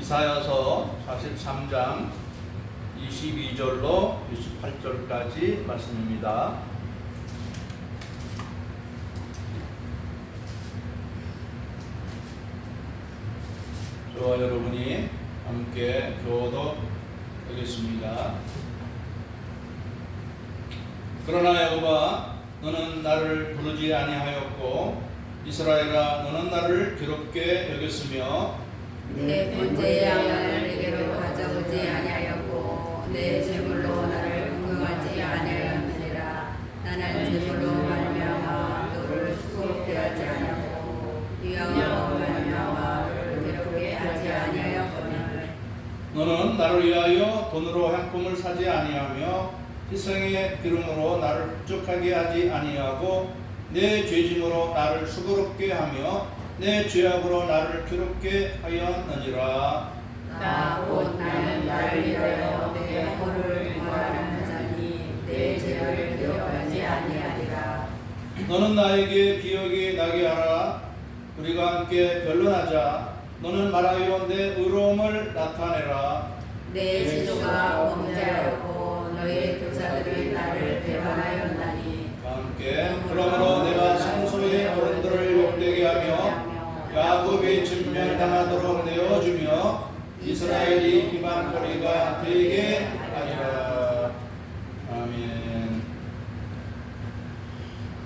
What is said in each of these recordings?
이사야서 43장 22절로 28절까지 말씀입니다. 저와 여러분이 함께 교독하겠습니다. 그러나 여호와 너는 나를 부르지 아니하였고 이스라엘아 너는 나를 괴롭게 여겼으며 내 번제의 양을 내게로 가져오지 아니하였고 내 제물로 나를 공경하지 아니하였느니라. 나는 제물로 말미암아 너를 수고롭게 하지 아니하고 위하여 말미암아 너를 괴롭게 하지 아니하였거늘. 너는 나를 위하여 돈으로 향품을 사지 아니하며 희생의 기름으로 나를 흡족하게 하지 아니하고 내 죄짐으로 나를 수고롭게 하며 내 죄악으로 나를 괴롭게 하였느니라. 나 곧 나는 나를 위하여 내 허를 구하는 자니 내 죄를 기억하지 아니하리라. 너는 나에게 기억이 나게 하라. 우리가 함께 변론하자. 너는 말하여 내 의로움을 나타내라. 내 지조가 범죄하였고 너희의 교사들이 나를 배반하였나니. 함께 그러므로 내가 성소의 어른들을 욕되게 하며 야곱이 진멸당하도록 내어주며 이스라엘이 비방거리가 되게 하리라. 아멘.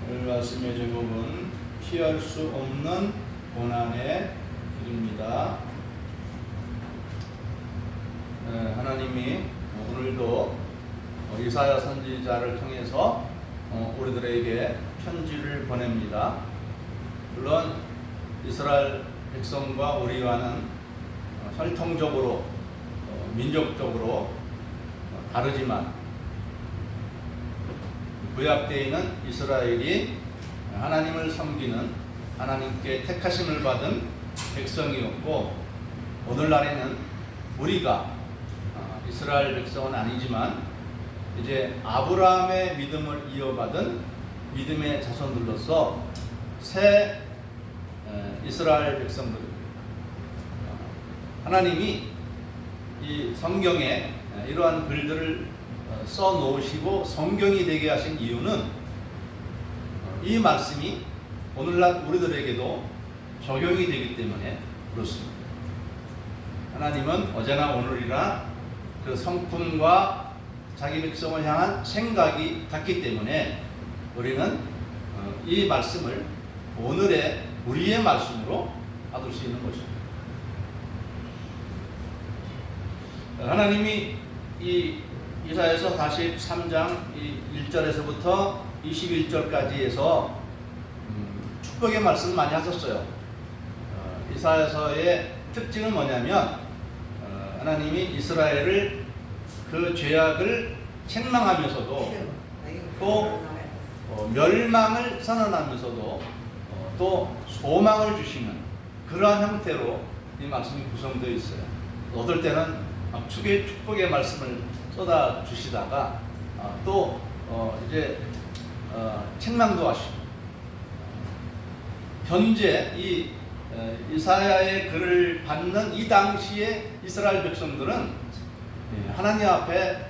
오늘 말씀의 제목은 피할 수 없는 고난의 길입니다. 하나님이 오늘도 이사야 선지자를 통해서 우리들에게 편지를 보냅니다. 물론 이스라엘 백성과 우리와는 혈통적으로 민족적으로 다르지만 구약 때에는 이스라엘이 하나님을 섬기는 하나님께 택하심을 받은 백성이었고 오늘날에는 우리가 이스라엘 백성은 아니지만 이제 아브라함의 믿음을 이어받은 믿음의 자손들로서 새 이스라엘 백성들입니다. 하나님이 이 성경에 이러한 글들을 써 놓으시고 성경이 되게 하신 이유는 이 말씀이 오늘날 우리들에게도 적용이 되기 때문에 그렇습니다. 하나님은 어제나 오늘이나 그 성품과 자기 백성을 향한 생각이 같기 때문에 우리는 이 말씀을 오늘의 우리의 말씀으로 받을 수 있는 것입니다. 하나님이 이 이사야서 43장 1절에서부터 21절까지 해서 축복의 말씀을 많이 하셨어요. 이사야서의 특징은 뭐냐면 하나님이 이스라엘을 그 죄악을 책망하면서도 또 멸망을 선언하면서도 또 소망을 주시는 그러한 형태로 이 말씀이 구성되어 있어요. 어떨 때는 축복의 말씀을 쏟아 주시다가 또 이제 책망도 하시고 현재 이 이사야의 글을 받는 이 당시에 이스라엘 백성들은 하나님 앞에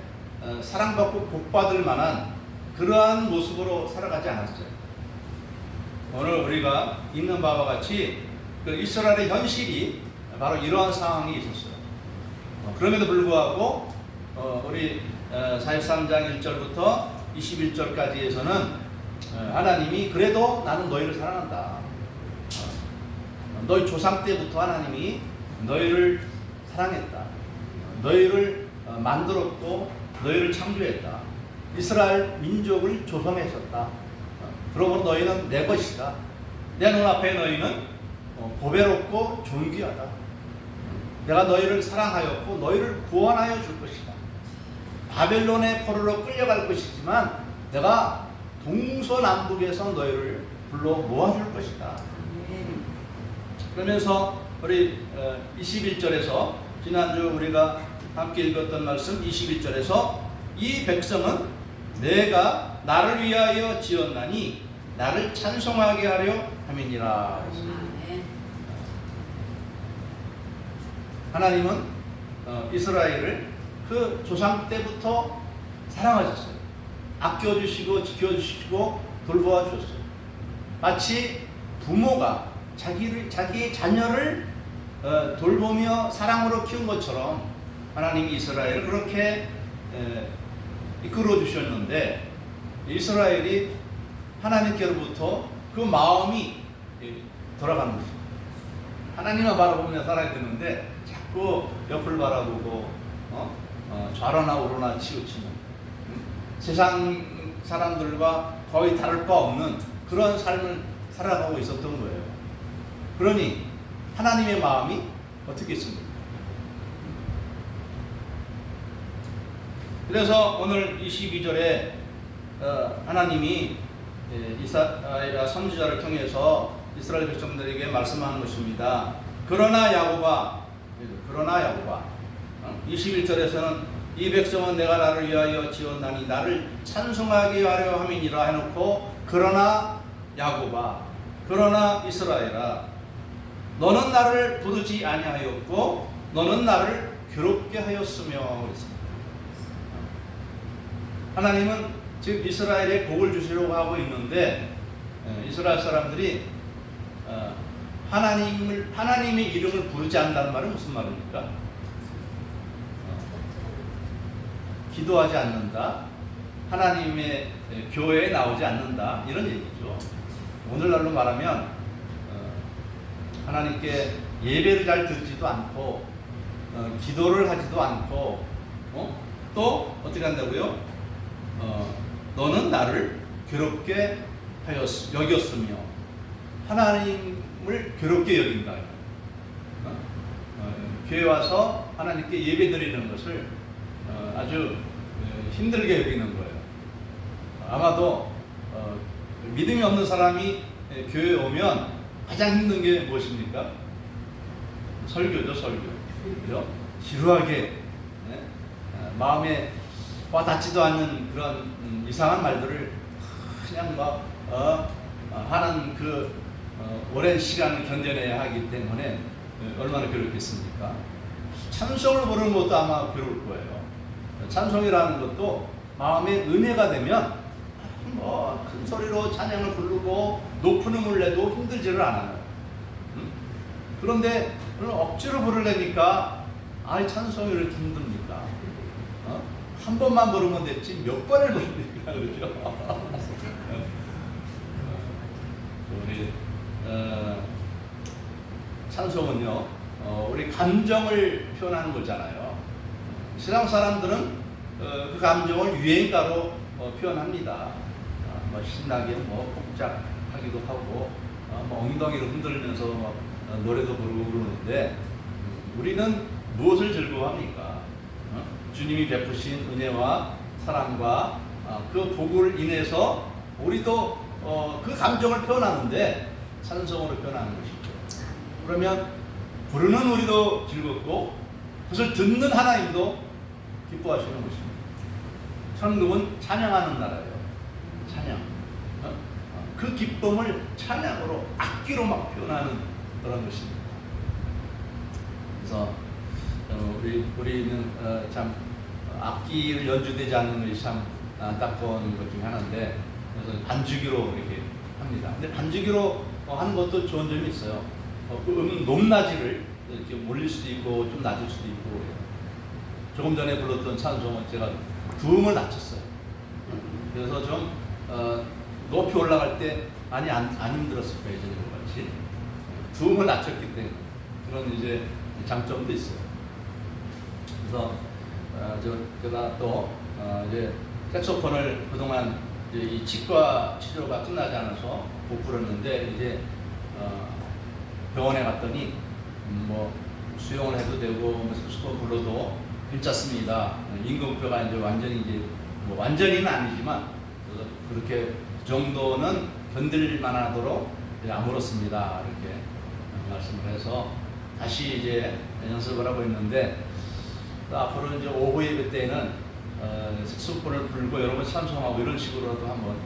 사랑받고 복받을 만한 그러한 모습으로 살아가지 않았어요. 오늘 우리가 읽는 바와 같이 그 이스라엘의 현실이 바로 이러한 상황이 있었어요. 그럼에도 불구하고 우리 43장 1절부터 21절까지에서는 하나님이 그래도 나는 너희를 사랑한다. 너희 조상 때부터 하나님이 너희를 사랑했다. 너희를 만들었고 너희를 창조했다. 이스라엘 민족을 조성했었다. 그러므로 너희는 내 것이다. 내 눈앞에 너희는 보배롭고 존귀하다. 내가 너희를 사랑하였고 너희를 구원하여 줄 것이다. 바벨론의 포로로 끌려갈 것이지만 내가 동서남북에서 너희를 불러 모아줄 것이다. 그러면서 우리 21절에서 지난주 우리가 함께 읽었던 말씀 21절에서 이 백성은 내가 나를 위하여 지었나니 나를 찬송하게 하려 함이니라. 하나님은 이스라엘을 그 조상 때부터 사랑하셨어요. 아껴주시고 지켜주시고 돌보아 주셨어요. 마치 부모가 자기의 자녀를 돌보며 사랑으로 키운 것처럼 하나님이 이스라엘을 그렇게 이끌어 주셨는데, 이스라엘이 하나님께로부터 그 마음이 돌아가는 거죠. 하나님만 바라보며 살아야 되는데 자꾸 옆을 바라보고 좌로나 우로나 치우치는, 세상 사람들과 거의 다를 바 없는 그런 삶을 살아가고 있었던 거예요. 그러니 하나님의 마음이 어떻게 있습니까? 그래서 오늘 22절에 하나님이 이사야 선지자를 통해서 이스라엘 백성들에게 말씀하는 것입니다. 그러나 야곱아 21절에서는 이 백성은 내가 나를 위하여 지었나니 나를 찬송하게 하려 함이니라 해놓고, 그러나 야곱아, 그러나 이스라엘아, 너는 나를 부르지 아니하였고 너는 나를 괴롭게 하였으며 그랬습니다. 하나님은 즉 이스라엘에 복을 주시려고 하고 있는데, 이스라엘 사람들이 하나님의 이름을 부르지 않는다는 말은 무슨 말입니까? 기도하지 않는다, 하나님의 교회에 나오지 않는다, 이런 얘기죠. 오늘날로 말하면 하나님께 예배를 잘 드리지도 않고 기도를 하지도 않고 또 어떻게 한다고요? 너는 나를 괴롭게 여겼으며, 하나님을 괴롭게 여긴다. 교회 와서 하나님께 예배 드리는 것을 아주 힘들게 여기는 거예요. 아마도 믿음이 없는 사람이 교회에 오면 가장 힘든 게 무엇입니까? 설교죠, 설교. 그죠? 지루하게 마음에 와닿지도 않는 그런 이상한 말들을 그냥 막 하는 그 오랜 시간을 견뎌내야 하기 때문에 얼마나 괴롭겠습니까? 찬송을 부르는 것도 아마 괴로울 거예요. 찬송이라는 것도 마음의 은혜가 되면 큰 소리로 찬양을 부르고 높은 음을 내도 힘들지를 않아요. 그런데 억지로 부르려니까 찬송이 왜 이렇게 힘듭니까? 한 번만 부르면 됐지 몇 번을 부릅니까? 그렇죠? 우리 찬송은요, 우리 감정을 표현하는 거잖아요. 신앙 사람들은 그 감정을 유행가로 표현합니다. 신나게 복잡하기도 하고 엉덩이를 흔들면서 노래도 부르고 그러는데, 우리는 무엇을 즐거워합니까? 주님이 베푸신 은혜와 사랑과 그 복을 인해서 우리도 그 감정을 표현하는데 찬송으로 표현하는 것이죠. 그러면 부르는 우리도 즐겁고 그것을 듣는 하나님도 기뻐하시는 것입니다. 천국은 찬양하는 나라예요. 찬양. 그 기쁨을 찬양으로, 악기로 막 표현하는 그런 것입니다. 그래서 우리는 참 악기를 연주되지 않는 것이 참 안타까운 것 중에 하나인데, 그래서 반주기로 이렇게 합니다. 근데 반주기로 하는 것도 좋은 점이 있어요. 그 높낮이를 이렇게 올릴 수도 있고 좀 낮을 수도 있고 그래요. 조금 전에 불렀던 찬송은 제가 두음을 낮췄어요. 그래서 좀 높이 올라갈 때 많이 안 힘들었을 거예요, 예전에 같이. 두음을 낮췄기 때문에 그런 이제 장점도 있어요. 그래서 제가 또 이제 색소폰을 그동안 이제 이 치과 치료가 끝나지 않아서 못 불었는데, 이제 병원에 갔더니 뭐 수용을 해도 되고 색소폰 불러도 괜찮습니다. 임금표가 이제 완전히는 아니지만 그렇게 그 정도는 견딜 만하도록 아물었습니다. 이렇게 말씀을 해서 다시 이제 연습을 하고 있는데, 앞으로 이제 오후 예배 때는 색소폰을 불고 여러분 찬송하고 이런 식으로도 한번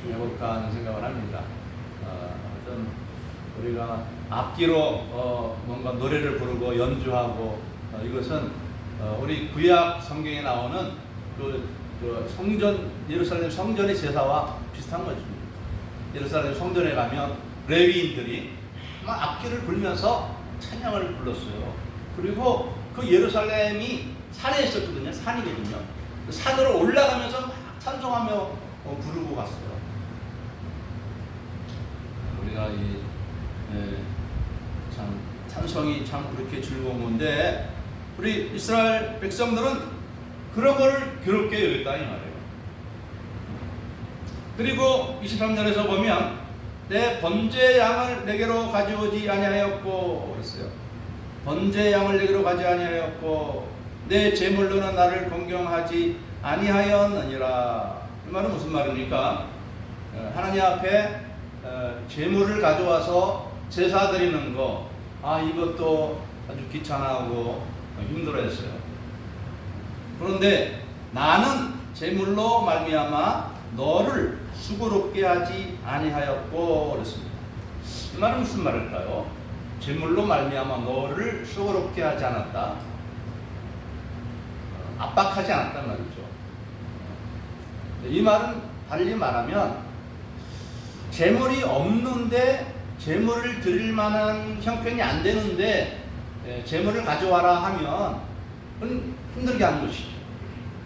해볼까 하는 생각을 합니다. 어떤 우리가 악기로 뭔가 노래를 부르고 연주하고 이것은 우리 구약 성경에 나오는 그 성전 예루살렘 성전의 제사와 비슷한 거죠. 예루살렘 성전에 가면 레위인들이 막 악기를 불면서 찬양을 불렀어요. 그리고 그 예루살렘이 산에 있었거든요. 산이거든요. 그 산으로 올라가면서 막 찬송하며 부르고 갔어요. 우리가 참 찬송이 참 그렇게 즐거운 건데 우리 이스라엘 백성들은 그런 걸 괴롭게 여겼다 이 말이에요. 그리고 23절에서 보면 내 번제 양을 내게로 가져오지 아니하였고 그랬어요. 번제 양을 내게로 가지 아니하였고 내 제물로는 나를 공경하지 아니하였느니라. 이 말은 무슨 말입니까? 하나님 앞에 제물을 가져와서 제사 드리는 거, 이것도 아주 귀찮아하고 힘들어했어요. 그런데 나는 제물로 말미암아 너를 수고롭게 하지 아니하였고 그랬습니다. 이 말은 무슨 말일까요? 제물로 말미암아 너를 수고롭게 하지 않았다. 압박하지 않았단 말이죠. 이 말은 달리 말하면 제물이 없는데 제물을 드릴 만한 형편이 안 되는데 제물을 가져와라 하면 힘들게 하는 것이죠.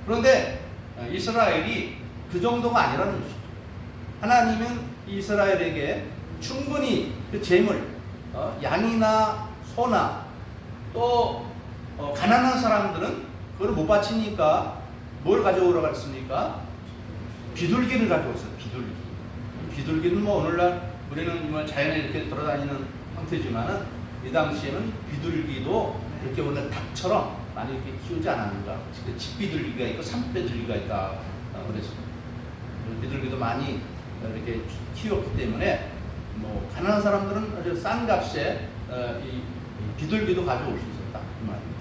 그런데 이스라엘이 그 정도가 아니라는 것이죠. 하나님은 이스라엘에게 충분히 그 제물, 양이나 소나 또 가난한 사람들은 그걸 못 바치니까 뭘 가져오라고 했습니까? 비둘기를 가져왔어요. 비둘기는 뭐 오늘날 우리는 뭐 자연에 이렇게 돌아다니는 형태지만은 이 당시에는 비둘기도 이렇게 원래 닭처럼 많이 이렇게 키우지 않았는가. 집비둘기가 있고 산비둘기가 있다 그랬습니다. 비둘기도 많이 이렇게 키웠기 때문에 뭐 가난한 사람들은 아주 싼 값에 이 비둘기도 가져올 수 있었다 이 말입니다.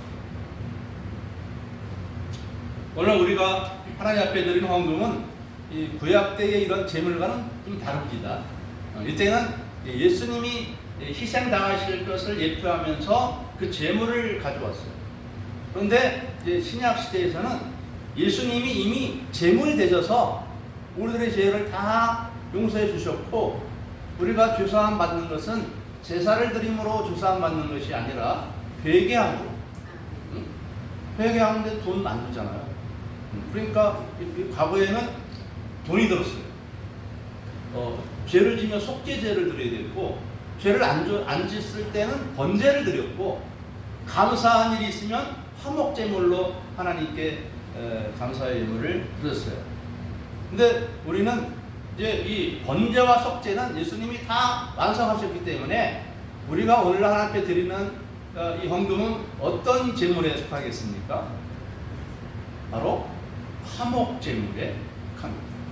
오늘 우리가 하나님 앞에 드리는 헌금은 이 구약 때의 이런 제물과는 좀 다릅니다. 이때는 예수님이 희생 당하실 것을 예표하면서 그 제물을 가져왔어요. 그런데 이제 신약 시대에서는 예수님이 이미 제물이 되셔서 우리들의 죄를 다 용서해 주셨고 우리가 죄사함 받는 것은 제사를 드림으로 죄사함 받는 것이 아니라 회개함으로. 회개하는데 돈 안 들잖아요. 그러니까 과거에는 돈이 들었어요. 죄를 지면 속죄제를 드려야 되고 죄를 안 짓을 때는 번제를 드렸고 감사한 일이 있으면 화목제물로 하나님께 감사의 예물을 드렸어요. 근데 우리는 이제 이 번제와 속죄는 예수님이 다 완성하셨기 때문에 우리가 오늘 하나님 앞에 드리는 이 헌금은 어떤 제물에 속하겠습니까? 바로 화목제물에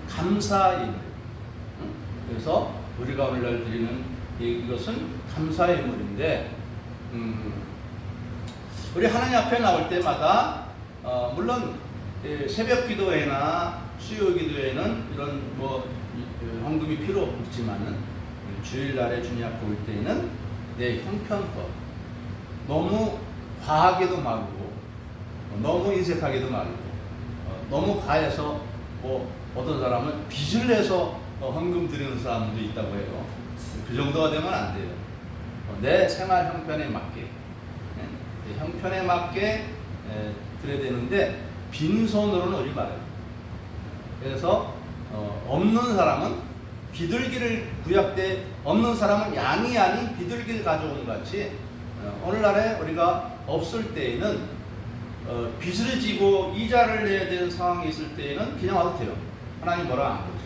감사의 예물. 그래서 우리가 오늘날 드리는 이것은 감사의 예물인데 우리 하나님 앞에 나올 때마다 물론 새벽 기도회나 수요 기도회는 이런 뭐 헌금이 필요 없지만은 주일날에 주님 앞에 올 때에는 내 형편껏 너무 과하게도 말고 너무 인색하게도 말고 너무 과해서 뭐 어떤 사람은 빚을 내서 헌금 드리는 사람도 있다고 해요. 그 정도가 되면 안 돼요. 내 생활 형편에 맞게 내 형편에 맞게 드려야 되는데 빈손으로는 오지 말아요. 그래서 없는 사람은 비둘기를 구약 때 없는 사람은 양이 아닌 비둘기를 가져온 것 같이 오늘날에 우리가 없을 때에는 빚을 지고 이자를 내야 되는 상황이 있을 때에는 그냥 와도 돼요. 하나님 뭐라고 안 그러죠.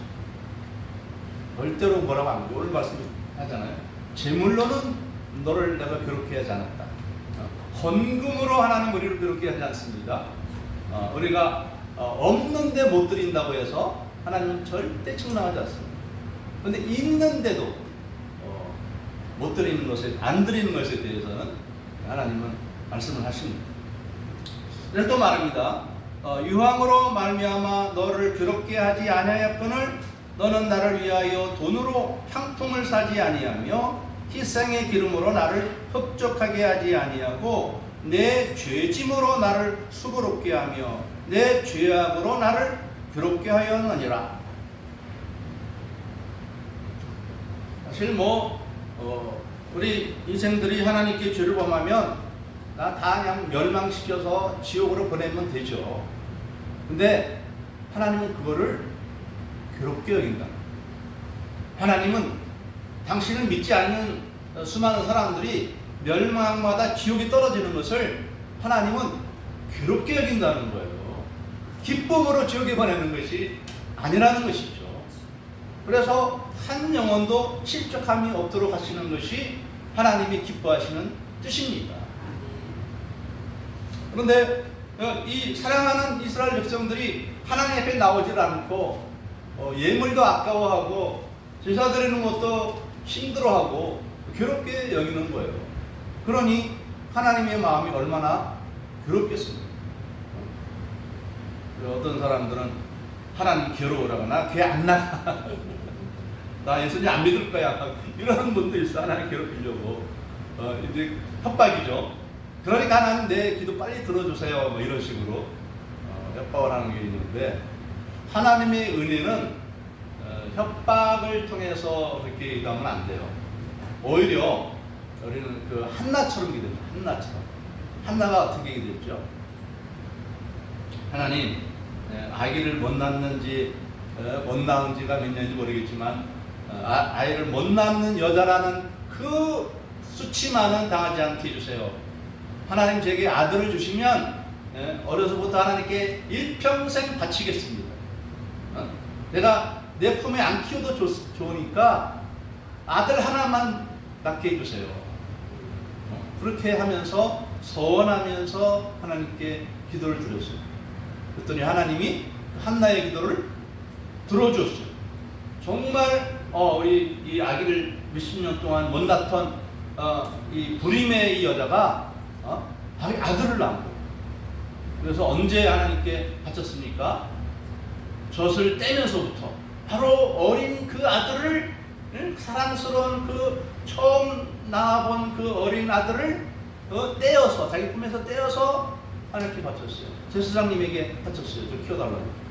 절대로 뭐라고 안 그러죠. 오늘 말씀하잖아요. 제물로는 너를 내가 괴롭게 하지 않았다. 헌금으로 하나님 우리를 괴롭게 하지 않습니다. 우리가 없는데 못 드린다고 해서 하나님은 절대 책망하지 않습니다. 그런데 있는데도 못 드리는 것에, 안 드리는 것에 대해서는 하나님은 말씀을 하십니다. 그래서 또 말합니다. 유황으로 말미암아 너를 괴롭게 하지 아니하였거늘 너는 나를 위하여 돈으로 향품을 사지 아니하며 희생의 기름으로 나를 흡족하게 하지 아니하고 내 죄짐으로 나를 수고롭게 하며 내 죄악으로 나를 괴롭게 하였느니라. 사실 우리 인생들이 하나님께 죄를 범하면 나 다 그냥 멸망시켜서 지옥으로 보내면 되죠. 근데 하나님은 그거를 괴롭게 여긴다. 하나님은 당신을 믿지 않는 수많은 사람들이 멸망마다 지옥에 떨어지는 것을 하나님은 괴롭게 여긴다는 거예요. 기쁨으로 지옥에 보내는 것이 아니라는 것이죠. 그래서 한 영혼도 실족함이 없도록 하시는 것이 하나님이 기뻐하시는 뜻입니다. 그런데 이 사랑하는 이스라엘 백성들이 하나님 앞에 나오질 않고 예물도 아까워하고 제사 드리는 것도 힘들어하고 괴롭게 여기는 거예요. 그러니 하나님의 마음이 얼마나 괴롭겠습니까? 어떤 사람들은 하나님 괴로우라고 나 교회 안 나가 나 예수님 안 믿을 거야 이러는 분도 있어. 하나님 괴롭히려고 이제 협박이죠. 그러니까 하나님 내 기도 빨리 들어주세요 뭐 이런 식으로 협박을 하는 게 있는데, 하나님의 은혜는 협박을 통해서 그렇게 기도하면 안 돼요. 오히려 우리는 그 한나처럼 기도합니다. 한나처럼. 한나가 어떻게 기도했죠? 하나님, 아기를 못 낳는지 못 낳은 지가 몇 년인지 모르겠지만 아이를 못 낳는 여자라는 그 수치만은 당하지 않게 해주세요. 하나님 제게 아들을 주시면 어려서부터 하나님께 일평생 바치겠습니다. 내가 내 품에 안 키워도 좋으니까 아들 하나만 낳게 해주세요. 그렇게 하면서 서원하면서 하나님께 기도를 드렸어요. 그랬더니 하나님이 한나의 기도를 들어줬어요. 정말 우리 이 아기를 몇십 년 동안 못 낳던 이 불임의 이 여자가 아들을 낳은 거예요. 그래서 언제 하나님께 바쳤습니까? 젖을 떼면서부터 바로 어린 그 아들을, 사랑스러운 그 처음 낳아본 그 어린 아들을 떼어서 자기 품에서 떼어서 하나님께 바쳤어요. 제사장님에게 바쳤어요. 좀 키워달라고.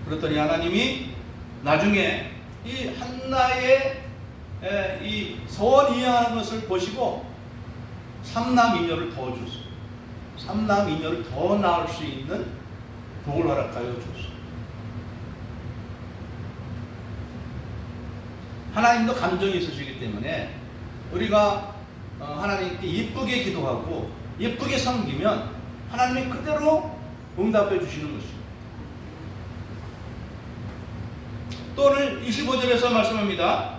그랬더니 하나님이 나중에 이 한나의 이 서원 이행하는 것을 보시고 삼남이녀를 더 줬어요. 삼남이녀를 더 낳을 수 있는 복을 허락하여 줬어요. 하나님도 감정이 있으시기 때문에 우리가 하나님께 예쁘게 기도하고 예쁘게 섬기면 하나님이 그대로 응답해 주시는 것입니다. 또 오늘 25절에서 말씀합니다.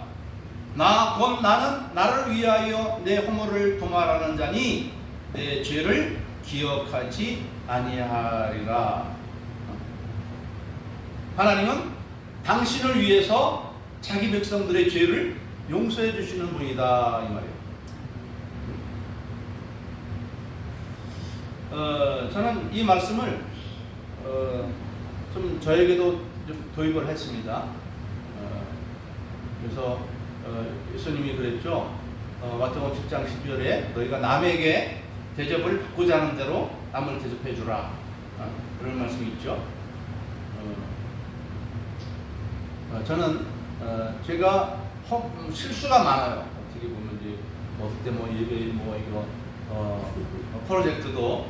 곧 나는 나를 위하여 내 허물을 도말하는 자니 내 죄를 기억하지 아니하리라. 하나님은 당신을 위해서 자기 백성들의 죄를 용서해 주시는 분이다 이 말이에요. 저는 이 말씀을 좀 저에게도 좀 도입을 했습니다. 그래서 예수님이 그랬죠. 마태복음 7장 12절에 너희가 남에게 대접을 받고자 하는 대로 남을 대접해 주라. 그런 말씀이 있죠. 저는 제가 실수가 많아요. 어떻게 보면 이제 그때 예배 이거 프로젝트도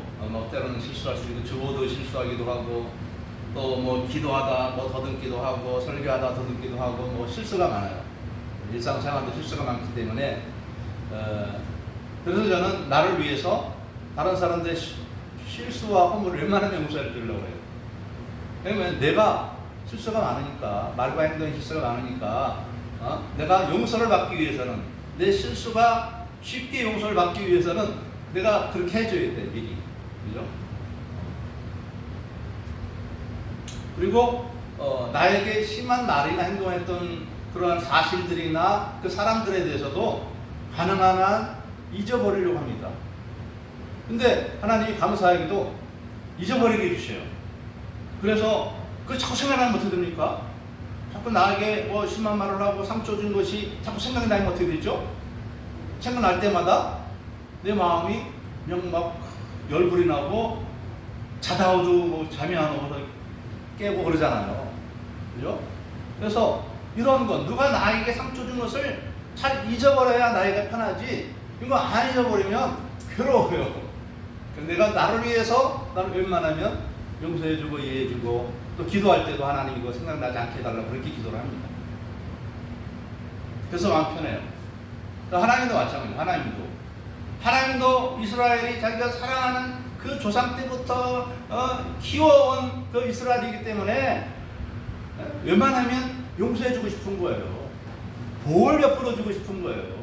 때로는 실수할 수 있고 주보도 실수하기도 하고 또 기도하다 더듬기도 하고 설교하다 더듬기도 하고 실수가 많아요. 일상생활도 실수가 많기 때문에 그래서 저는 나를 위해서 다른 사람들의 실수와 허물을 웬만하면 용서해 주려고 해요. 왜냐면 내가 실수가 많으니까, 말과 행동에 실수가 많으니까 내가 용서를 받기 위해서는, 내 실수가 쉽게 용서를 받기 위해서는 내가 그렇게 해줘야 돼 미리. 그죠? 그리고 나에게 심한 말이나 행동했던 그러한 사실들이나 그 사람들에 대해서도 가능한 한 잊어버리려고 합니다. 근데 하나님이 감사하게도 잊어버리게 해주셔요. 그래서 그 자꾸 생각하면 어떻게 됩니까? 자꾸 나에게 뭐 10만 말을 하고 상처 준 것이 자꾸 생각이 나면 어떻게 되죠? 생각날 때마다 내 마음이 그냥 막 열불이 나고 자다가도 뭐 잠이 안 오고 깨고 그러잖아요. 그죠? 그래서 이런 건 누가 나에게 상처 준 것을 잘 잊어버려야 나에게 편하지, 이거 안 잊어버리면 괴로워요. 내가 나를 위해서 나를 웬만하면 용서해주고 이해해주고 또 기도할 때도 하나님 이거 생각나지 않게 해달라고 그렇게 기도를 합니다. 그래서 마음 편해요. 하나님도 마찬가지예요. 하나님도 이스라엘이 자기가 사랑하는 그 조상 때부터 키워온 그 이스라엘이기 때문에 웬만하면 용서해주고 싶은 거예요. 보호를 베풀어 주고 싶은 거예요.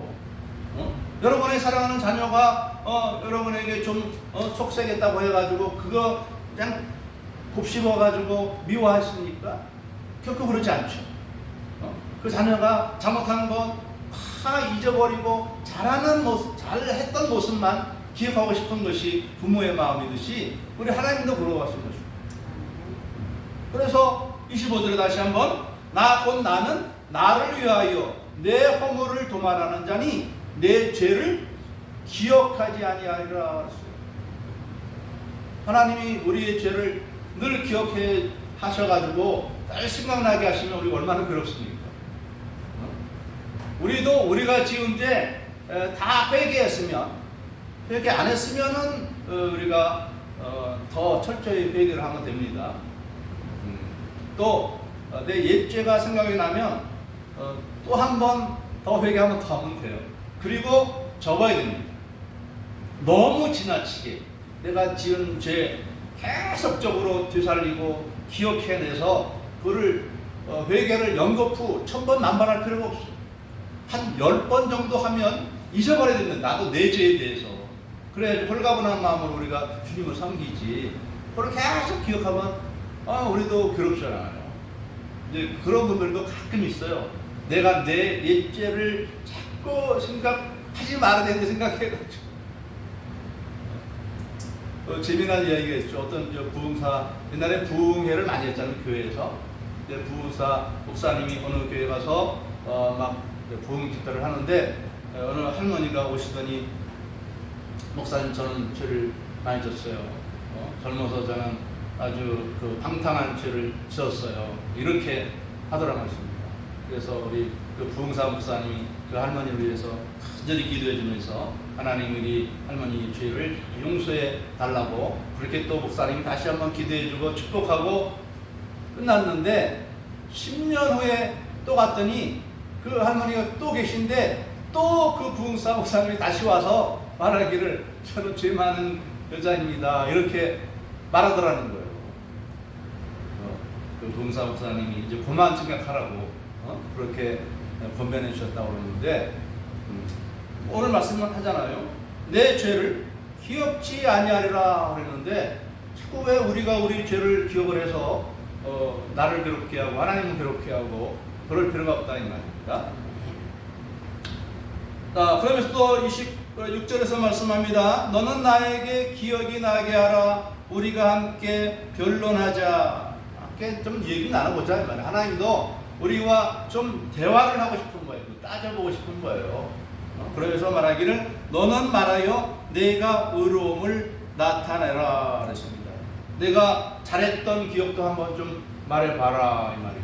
여러분의 사랑하는 자녀가 여러분에게 좀 속색했다고 해가지고 그거 그냥 곱씹어가지고 미워하십니까? 결코 그러지 않죠. 그 자녀가 잘못한 건 다 잊어버리고 잘하는 모습, 잘했던 모습만 기억하고 싶은 것이 부모의 마음이듯이 우리 하나님도 그러하신 것입니다. 그래서 25절에 다시 한번 나 곧 나는 나를 위하여 내 허물을 도말하는 자니 내 죄를 기억하지 아니하리라 했어요. 하나님이 우리의 죄를 늘 기억해 하셔가지고 늘 생각나게 하시면 우리 얼마나 괴롭습니까? 우리도 우리가 지은 죄 다 회개했으면, 회개 안 했으면은 우리가 더 철저히 회개를 하면 됩니다. 또 내 옛죄가 생각이 나면 또 한 번 더 회개하면 더 하면 돼요. 그리고 접어야 됩니다. 너무 지나치게 내가 지은 죄 계속적으로 되살리고 기억해내서 그를 회개를 연거푸 1000번 만번할 필요가 없어요. 한 10번 정도 하면 잊어버려야 됩니다. 나도 내 죄에 대해서. 그래 홀가분한 마음으로 우리가 주님을 섬기지. 그걸 계속 기억하면 우리도 괴롭잖아요. 이제 그런 분들도 가끔 있어요. 내가 내 옛죄를 자꾸 생각하지 말아야 되는데 생각해가지고. 재미난 이야기가 있죠. 어떤 부흥사, 옛날에 부흥회를 많이 했잖아요, 교회에서. 부흥사 목사님이 어느 교회 가서 막 부흥 집회를 하는데 어느 할머니가 오시더니 목사님 저는 죄를 많이 졌어요. 젊어서 저는 아주 그 방탕한 죄를 지었어요. 이렇게 하더라고 하십니다. 그래서 우리 그 부흥사 목사님이 그 할머니를 위해서 간절히 기도해 주면서 하나님 우리 할머니 죄를 용서해 달라고 그렇게 또 목사님이 다시 한번 기도해 주고 축복하고 끝났는데 10년 후에 또 갔더니 그 할머니가 또 계신데 또 그 부흥사 목사님이 다시 와서 말하기를 저는 죄 많은 여자입니다. 이렇게 말하더라는 거예요. 그 부흥사 목사님이 이제 그만 생각하라고 그렇게 권면해 주셨다고 그러는데 오늘 말씀을 하잖아요. 내 죄를 기억지 아니하리라 그랬는데 자꾸 왜 우리가 우리 죄를 기억을 해서 나를 괴롭게 하고 하나님을 괴롭게 하고 그럴 필요가 없다 이 말입니다. 자, 그러면서 또 26절에서 말씀합니다. 너는 나에게 기억이 나게 하라. 우리가 함께 변론하자. 함께 좀 얘기 나눠보자 이 말이에요. 하나님도 우리와 좀 대화를 하고 싶은 거예요. 따져보고 싶은 거예요. 그래서 말하기를 너는 말하여 내가 의로움을 나타내라 그랬습니다. 내가 잘했던 기억도 한번 좀 말해봐라 이 말이죠.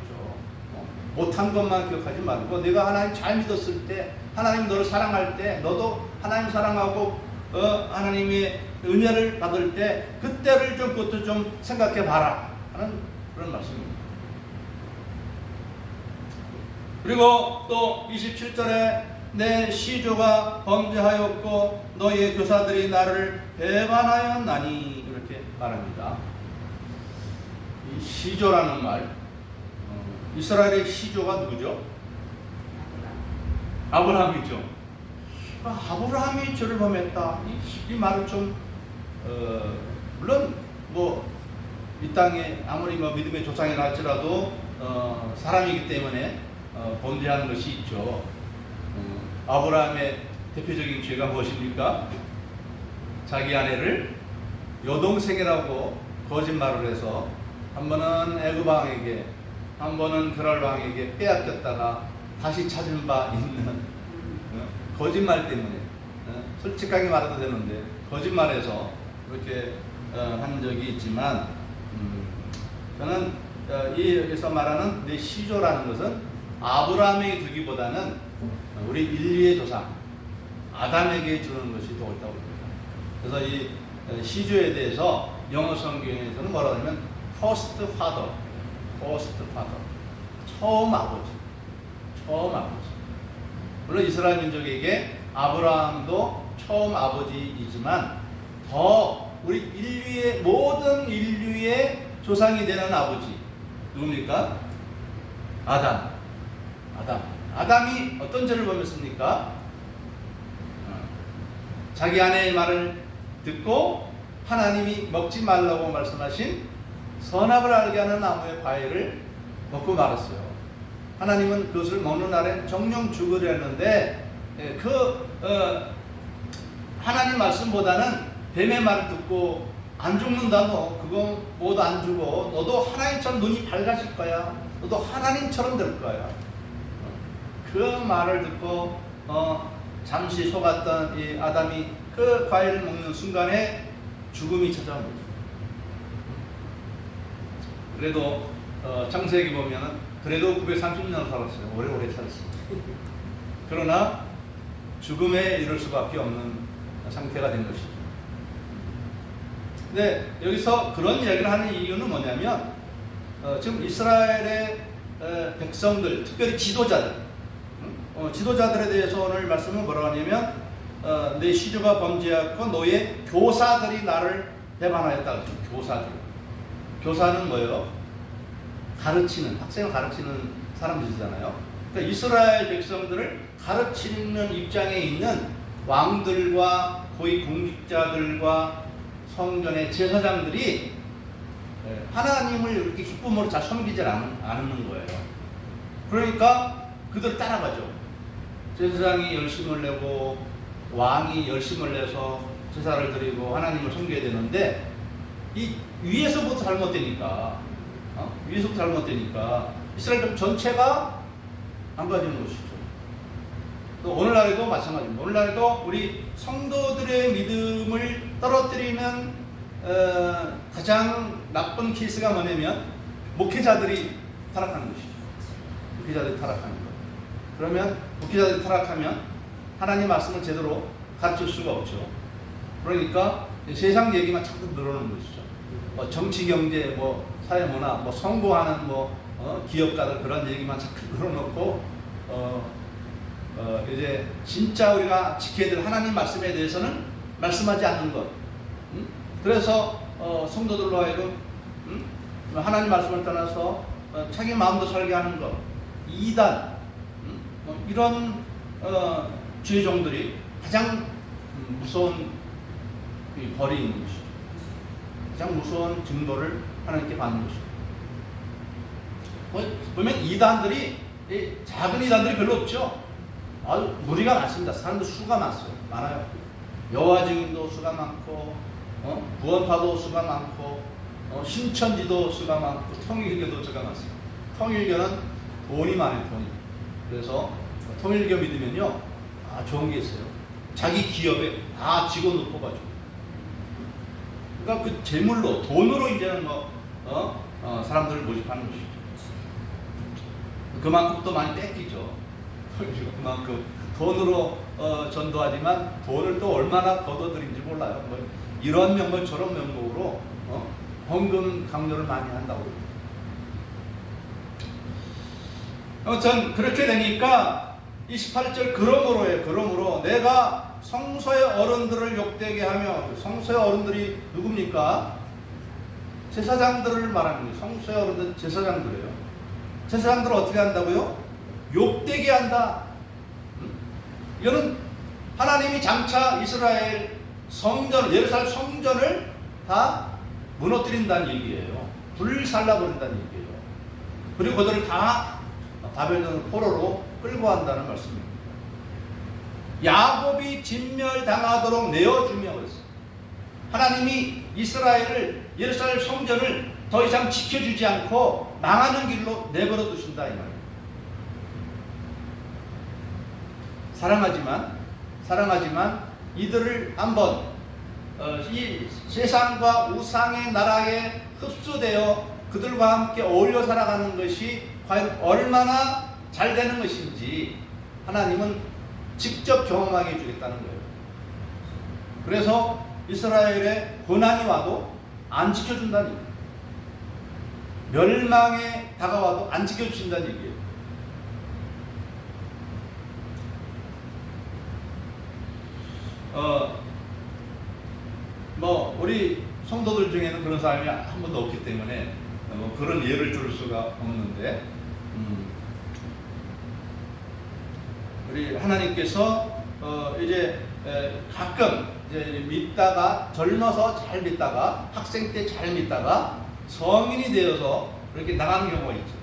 못한 것만 기억하지 말고 내가 하나님 잘 믿었을 때 하나님 너를 사랑할 때 너도 하나님 사랑하고 하나님의 은혜를 받을 때 그때를 좀 그것도 좀 생각해 봐라 하는 그런 말씀입니다. 그리고 또 27절에 내 시조가 범죄하였고 너희의 교사들이 나를 배반하였나니 이렇게 말합니다. 이 시조라는 말 이스라엘의 시조가 누구죠? 아브라함이죠. 아브라함이 죄를 범했다. 이 말은 좀 물론 뭐 이 땅에 아무리 뭐 믿음의 조상이라 할지라도 사람이기 때문에 범죄하는 것이 있죠. 아브라함의 대표적인 죄가 무엇입니까? 자기 아내를 여동생이라고 거짓말을 해서 한 번은 애굽 왕에게 한 번은 그랄 왕에게 빼앗겼다가 다시 찾은 바 있는 거짓말 때문에 솔직하게 말해도 되는데 거짓말해서 그렇게 한 적이 있지만 저는 여기서 말하는 내 시조라는 것은 아브라함에게 두기보다는 우리 인류의 조상 아담에게 주는 것이 더 옳다고 봅니다. 그래서 이 시조에 대해서 영어 성경에서는 뭐라고 하냐면 first father, 처음 아버지. 물론 이스라엘 민족에게 아브라함도 처음 아버지이지만 더 우리 인류의 모든 인류의 조상이 되는 아버지 누굽니까? 아담이 어떤 죄를 범했습니까? 자기 아내의 말을 듣고 하나님이 먹지 말라고 말씀하신 선악을 알게 하는 나무의 과일을 먹고 말았어요. 하나님은 그것을 먹는 날에 정령 죽으려 했는데 하나님 말씀보다는 뱀의 말을 듣고 안 죽는다 너 그거 모두 안 죽어 너도 하나님처럼 눈이 밝아질 거야 너도 하나님처럼 될 거야 그 말을 듣고 잠시 속았던 이 아담이 그 과일을 먹는 순간에 죽음이 찾아온 거죠. 그래도 창세기 보면은 그래도 930년을 살았어요. 오래오래 살았어요. 그러나 죽음에 이를 수밖에 없는 상태가 된 것이죠. 근데 여기서 그런 이야기를 하는 이유는 뭐냐면 지금 이스라엘의 백성들, 특별히 지도자들에 대해서 오늘 말씀은 뭐라고 하냐면 내 시주가 범죄하고 너의 교사들이 나를 배반하였다. 교사는 뭐예요? 학생을 가르치는 사람들이잖아요. 그러니까 이스라엘 백성들을 가르치는 입장에 있는 왕들과 고위 공직자들과 성전의 제사장들이 하나님을 이렇게 기쁨으로 잘 섬기지 않는 거예요. 그러니까 그들 따라가죠. 제사장이 열심을 내고 왕이 열심을 내서 제사를 드리고 하나님을 섬겨야 되는데 이 위에서부터 잘못되니까 이스라엘 전체가 망가지는 것이죠. 또 오늘날에도 마찬가지입니다. 오늘날에도 우리 성도들의 믿음을 떨어뜨리는 가장 나쁜 케이스가 뭐냐면 목회자들이 타락하는 것이죠. 그러면 목회자들이 타락하면 하나님 말씀을 제대로 가르칠 수가 없죠. 그러니까 세상 얘기만 자꾸 늘어오는 것이죠. 정치, 경제, 사회 문화, 성공하는 기업가들 그런 얘기만 자꾸 늘어놓고 이제 진짜 우리가 지켜야 될 하나님 말씀에 대해서는 말씀하지 않는 것. 그래서 성도들로 하여금 하나님 말씀을 떠나서 자기 마음도 살게 하는 것. 이단 이런 죄종들이 가장 무서운 벌이 있는 것이죠. 가장 무서운 증거를 하나님께 받는 것이죠. 보면 작은 이단들이 별로 없죠. 아주 무리가 많습니다. 사람들 수가 많아요. 여호와 증인도 수가 많고, 구원파도 수가 많고, 신천지도 수가 많고, 통일교도 수가 많습니다. 통일교는 돈이 많아요, 돈이. 그래서 통일교 믿으면요, 좋은 게 있어요. 자기 기업에 다 직원을 뽑아줘. 그러니까 그 재물로, 돈으로 이제는 사람들을 모집하는 것이죠. 그만큼 또 많이 뺏기죠. 그만큼 돈으로 전도하지만 돈을 또 얼마나 걷어들인지 몰라요. 이런 명목 저런 명목으로 헌금 강요를 많이 한다고 그럽니다. 아무튼 그렇게 되니까 28절 그러므로 내가 성소의 어른들을 욕되게 하며 성소의 어른들이 누굽니까? 제사장들을 말하는 거예요. 성소의 어른들 제사장들이에요. 제사장들을 어떻게 한다고요? 욕되게 한다. 이거는 하나님이 장차 이스라엘 예루살렘 성전을 다 무너뜨린다는 얘기예요. 불살라버린다는 얘기예요. 그리고 그들을 다 바벨론 포로로 끌고 간다는 말씀입니다. 야곱이 진멸당하도록 내어주며 그랬어요. 하나님이 이스라엘을 예루살렘 성전을 더 이상 지켜주지 않고 망하는 길로 내버려 두신다 이 말이에요. 사랑하지만 이들을 한번 이 세상과 우상의 나라에 흡수되어 그들과 함께 어울려 살아가는 것이 과연 얼마나 잘 되는 것인지 하나님은 직접 경험하게 해주겠다는 거예요. 그래서 이스라엘의 고난이 와도 안 지켜준다는 얘기예요. 멸망에 다가와도 안 지켜주신다는 얘기예요. 우리 성도들 중에는 그런 사람이 한 번도 없기 때문에 그런 예를 들을 수가 없는데, 우리 하나님께서 이제 가끔 이제 믿다가 젊어서 잘 믿다가 학생 때 잘 믿다가 성인이 되어서 이렇게 나가는 경우가 있죠.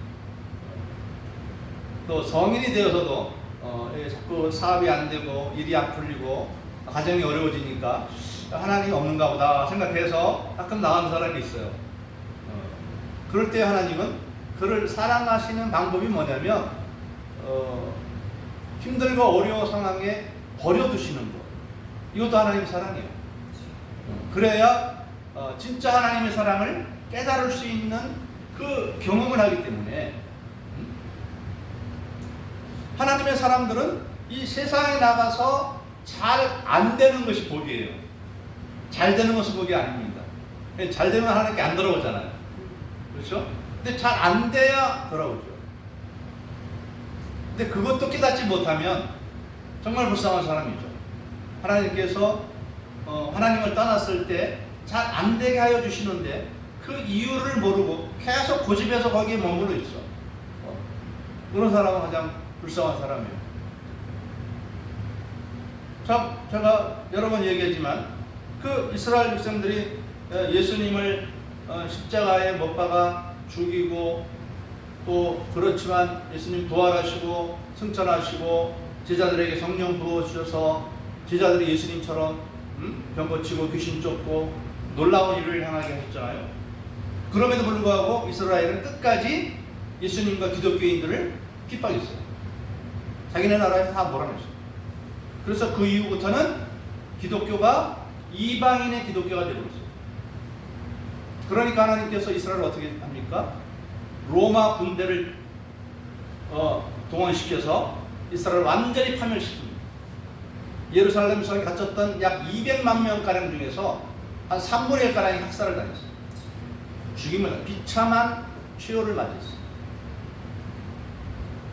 또 성인이 되어서도 자꾸 사업이 안 되고 일이 안 풀리고 가정이 어려워지니까 하나님이 없는가 보다 생각해서 가끔 나가는 사람이 있어요. 그럴 때 하나님은 그를 사랑하시는 방법이 뭐냐면 힘들고 어려운 상황에 버려두시는 것. 이것도 하나님의 사랑이에요. 그래야 진짜 하나님의 사랑을 깨달을 수 있는 그 경험을 하기 때문에 하나님의 사람들은 이 세상에 나가서 잘 안 되는 것이 복이에요. 잘 되는 것은 복이 아닙니다. 잘 되면 하나님께 안 돌아오잖아요. 그렇죠? 근데 잘 안 돼야 돌아오죠. 근데 그것도 깨닫지 못하면 정말 불쌍한 사람이죠. 하나님께서 하나님을 떠났을 때 잘 안 되게 하여 주시는데 그 이유를 모르고 계속 고집해서 거기에 머물러 있어. 그런 사람은 가장 불쌍한 사람이에요. 참, 제가 여러 번 얘기했지만 그 이스라엘 백성들이 예수님을 십자가에 못 박아 죽이고 또 그렇지만 예수님 부활하시고 승천하시고 제자들에게 성령 부어주셔서 제자들이 예수님처럼 병 고치고 귀신 쫓고 놀라운 일을 향하게 하셨잖아요. 그럼에도 불구하고 이스라엘은 끝까지 예수님과 기독교인들을 핍박했어요. 자기네 나라에서 다 몰아냈어요. 그래서 그 이후부터는 기독교가 이방인의 기독교가 되어버렸어요. 그러니까 하나님께서 이스라엘을 어떻게 합니까? 로마 군대를 동원시켜서 이스라엘을 완전히 파멸시킵니다. 예루살렘 성에 갇혔던 약 200만 명가량 중에서 한 3분의 1가량이 학살을 당했어요. 죽임을, 비참한 최후를 맞이했어요.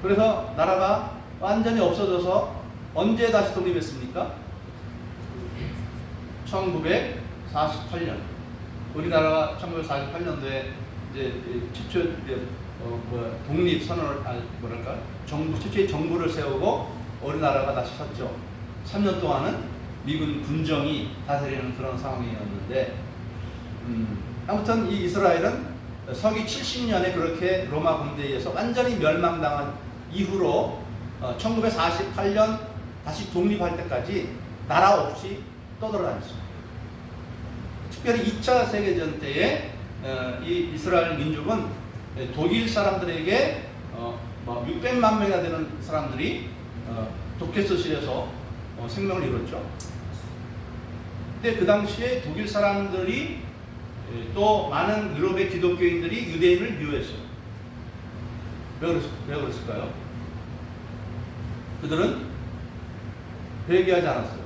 그래서 나라가 완전히 없어져서 언제 다시 독립했습니까? 1948년. 우리나라가 1948년도에 이제 최초 독립 선언을 최초의 정부를 세우고 우리나라가 다시 섰죠. 3년 동안은 미군 군정이 다스리는 그런 상황이었는데, 아무튼 이 이스라엘은 서기 70년에 그렇게 로마 군대에 의해서 완전히 멸망당한 이후로 1948년 다시 독립할 때까지 나라 없이 떠돌아다녔어요. 특별히 2차 세계전 때에 이 이스라엘 민족은 독일 사람들에게 600만 명이나 되는 사람들이 도케스실에서 생명을 잃었죠. 근데 그 당시에 독일 사람들이 또 많은 유럽의 기독교인들이 유대인을 미워했어요. 왜 그랬을까요? 그들은 회개하지 않았어요.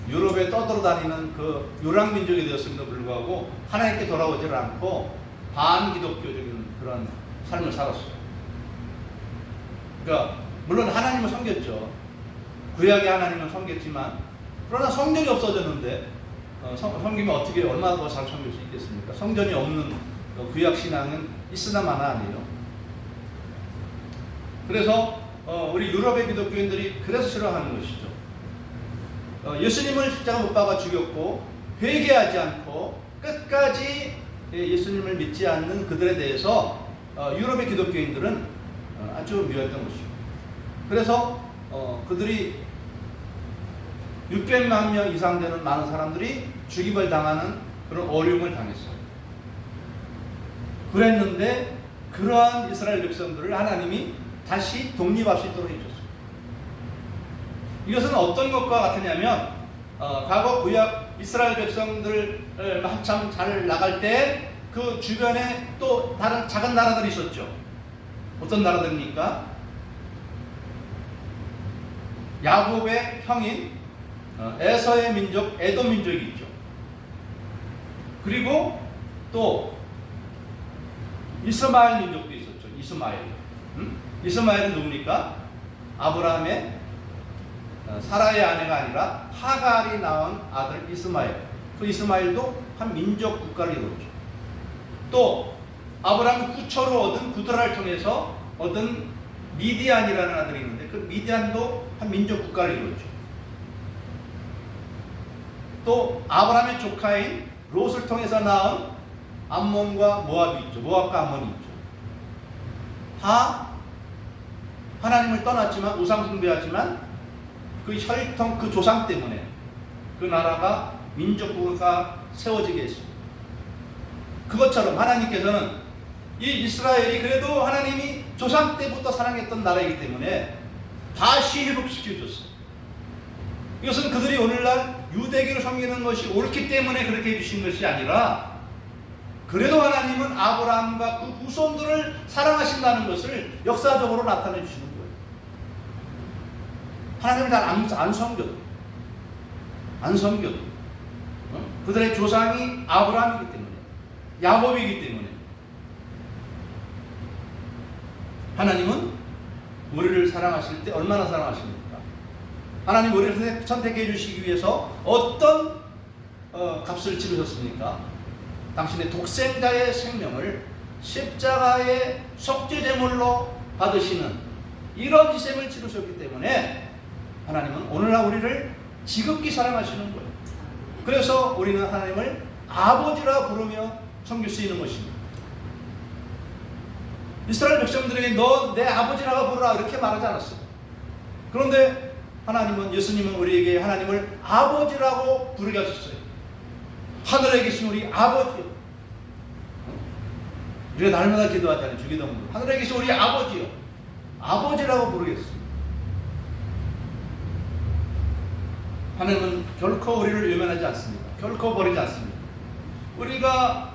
유럽에 떠돌아다니는 그 유랑민족이 되었음에도 불구하고 하나님께 돌아오지를 않고 반기독교적인 그런 삶을 살았어요. 그러니까 물론 하나님을 섬겼죠. 구약의 하나님을 섬겼지만 그러나 성전이 없어졌는데 섬기면 어떻게 얼마나 더 잘 섬길 수 있겠습니까? 성전이 없는 구약 신앙은 있으나 마나 아니에요. 그래서 우리 유럽의 기독교인들이 그래서 싫어하는 것이죠. 예수님을 십자가 못 박아 죽였고 회개하지 않고 끝까지 예수님을 믿지 않는 그들에 대해서 유럽의 기독교인들은 아주 미워했던 것이죠. 그래서 그들이 600만 명 이상 되는 많은 사람들이 죽임을 당하는 그런 어려움을 당했어요. 그랬는데 그러한 이스라엘 백성들을 하나님이 다시 독립할 수 있도록 해줬어요. 이것은 어떤 것과 같으냐면 과거 구약 이스라엘 백성들 한참 잘 나갈 때 그 주변에 또 다른 작은 나라들이 있었죠. 어떤 나라들입니까? 야곱의 형인 에서의 민족 에돔 민족이 있죠. 그리고 또 이스마엘 민족도 있었죠. 이스마엘은 누굽니까? 아브라함의 사라의 아내가 아니라 하갈이 낳은 아들 이스마엘. 그 이스마엘도 한 민족 국가를 이뤘죠. 또 아브라함이 후처로 얻은 구드라를 통해서 얻은 미디안이라는 아들이 있는데 그 미디안도 한 민족 국가를 이뤘죠. 또 아브라함의 조카인 롯을 통해서 낳은 암몬과 모압이 있죠. 모압과 암몬이 있죠. 다 하나님을 떠났지만 우상 숭배하지만 그 혈통 그 조상 때문에 그 나라가 민족국가 세워지게 했습니다. 그것처럼 하나님께서는 이 이스라엘이 그래도 하나님이 조상 때부터 사랑했던 나라이기 때문에 다시 회복시켜 줬어요. 이것은 그들이 오늘날 유대교를 섬기는 것이 옳기 때문에 그렇게 해주신 것이 아니라 그래도 하나님은 아브라함과 그 후손들을 사랑하신다는 것을 역사적으로 나타내 주시는 거예요. 하나님을 잘 안 섬겨도 그들의 조상이 아브라함이기 때문에 야곱이기 때문에 하나님은 우리를 사랑하실 때 얼마나 사랑하십니까? 하나님 우리를 선택해 주시기 위해서 어떤 값을 치르셨습니까? 당신의 독생자의 생명을 십자가의 속죄제물로 받으시는 이런 희생을 치르셨기 때문에 하나님은 오늘날 우리를 지극히 사랑하시는 거예요. 그래서 우리는 하나님을 아버지라 부르며 섬길 수 있는 것입니다. 이스라엘 백성들에게 너 내 아버지라고 부르라 이렇게 말하지 않았어요. 그런데 하나님은 예수님은 우리에게 하나님을 아버지라고 부르게 하셨어요. 하늘에 계신 우리 아버지요. 우리가 날마다 기도하잖아요. 주기도문으로 하늘에 계신 우리 아버지요. 아버지라고 부르겠습니다. 하나님은 결코 우리를 외면하지 않습니다. 결코 버리지 않습니다. 우리가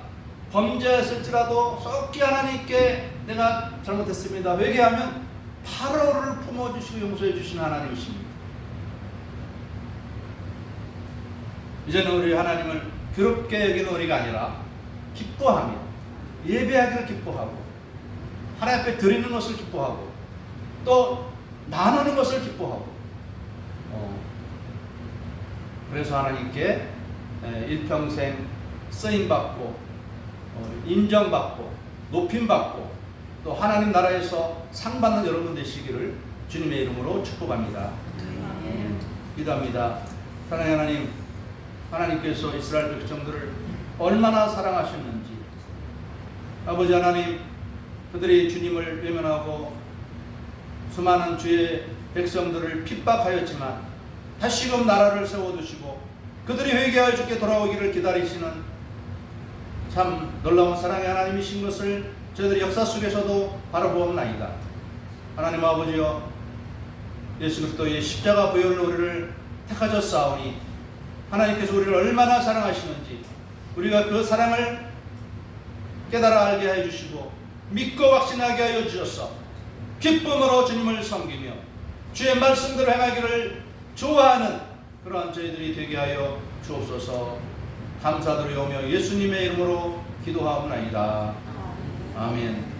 범죄했을지라도 속히 하나님께 내가 잘못했습니다 회개하면 바로 우리를 품어주시고 용서해 주시는 하나님이십니다. 이제는 우리 하나님을 괴롭게 여기는 우리가 아니라 기뻐하며 예배하기를 기뻐하고 하나님 앞에 드리는 것을 기뻐하고 또 나누는 것을 기뻐하고 그래서 하나님께 일평생 쓰임받고 인정받고 높임받고 또 하나님 나라에서 상받는 여러분 되시기를 주님의 이름으로 축복합니다. 기도합니다. 사랑하는 하나님, 하나님께서 이스라엘 백성들을 얼마나 사랑하셨는지 아버지 하나님, 그들이 주님을 외면하고 수많은 주의 백성들을 핍박하였지만 다시금 나라를 세워두시고 그들이 회개하여 주께 돌아오기를 기다리시는 참 놀라운 사랑의 하나님이신 것을 저희들이 역사 속에서도 바라보옵나이다. 하나님 아버지여, 예수 그리스도의 십자가 보혈로 우리를 택하셨사오니 하나님께서 우리를 얼마나 사랑하시는지 우리가 그 사랑을 깨달아 알게 하여 주시고 믿고 확신하게 하여 주셔서 기쁨으로 주님을 섬기며 주의 말씀대로 행하기를 좋아하는 그러한 저희들이 되게 하여 주옵소서. 감사드리오며 예수님의 이름으로 기도하옵나이다. 아멘.